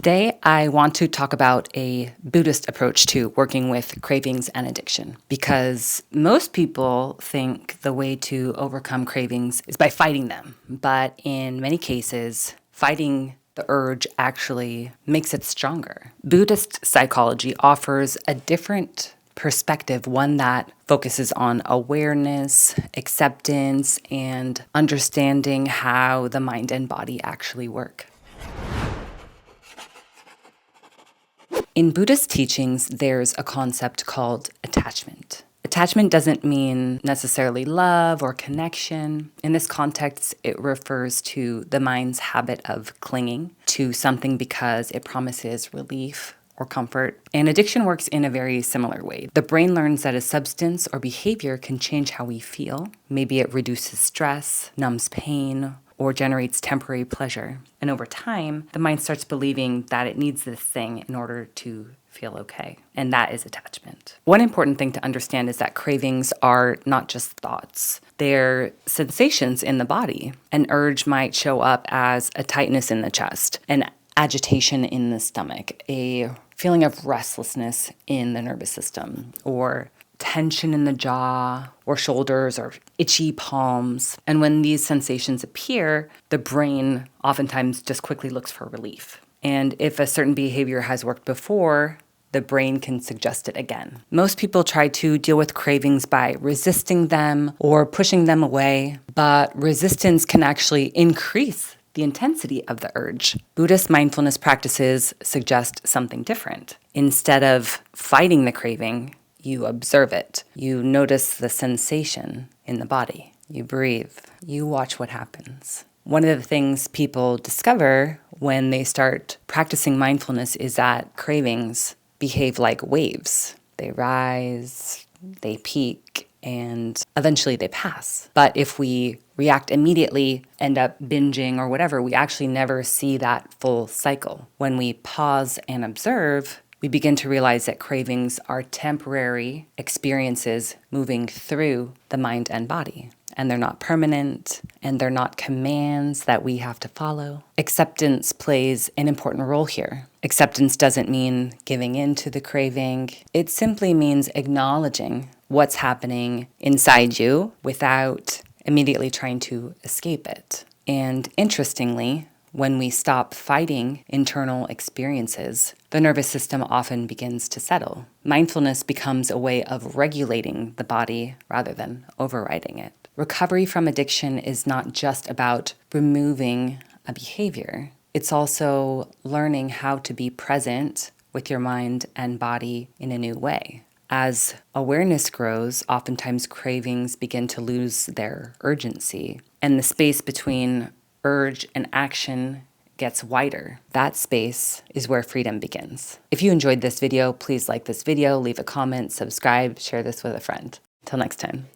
Today, I want to talk about a Buddhist approach to working with cravings and addiction, because most people think the way to overcome cravings is by fighting them. But in many cases, fighting the urge actually makes it stronger. Buddhist psychology offers a different perspective, one that focuses on awareness, acceptance, and understanding how the mind and body actually work. In Buddhist teachings, there's a concept called attachment. Attachment doesn't mean necessarily love or connection. In this context, it refers to the mind's habit of clinging to something because it promises relief or comfort. And addiction works in a very similar way. The brain learns that a substance or behavior can change how we feel. Maybe it reduces stress, numbs pain, or generates temporary pleasure. And over time, the mind starts believing that it needs this thing in order to feel okay. And that is attachment. One important thing to understand is that cravings are not just thoughts. They're sensations in the body. An urge might show up as a tightness in the chest, an agitation in the stomach, a feeling of restlessness in the nervous system, or tension in the jaw or shoulders or itchy palms. And when these sensations appear, the brain oftentimes just quickly looks for relief. And if a certain behavior has worked before, the brain can suggest it again. Most people try to deal with cravings by resisting them or pushing them away, but resistance can actually increase the intensity of the urge. Buddhist mindfulness practices suggest something different. Instead of fighting the craving, you observe it. You notice the sensation in the body. You breathe. You watch what happens. One of the things people discover when they start practicing mindfulness is that cravings behave like waves. They rise, they peak, and eventually they pass. But if we react immediately, end up binging or whatever, we actually never see that full cycle. When we pause and observe, we begin to realize that cravings are temporary experiences moving through the mind and body. And they're not permanent, and they're not commands that we have to follow. Acceptance plays an important role here. Acceptance doesn't mean giving in to the craving. It simply means acknowledging what's happening inside you without immediately trying to escape it. And interestingly, when we stop fighting internal experiences, the nervous system often begins to settle. Mindfulness becomes a way of regulating the body rather than overriding it. Recovery from addiction is not just about removing a behavior. It's also learning how to be present with your mind and body in a new way. As awareness grows, oftentimes cravings begin to lose their urgency, and the space between urge and action gets wider. That space is where freedom begins. If you enjoyed this video, please like this video, leave a comment, subscribe, share this with a friend. Till next time.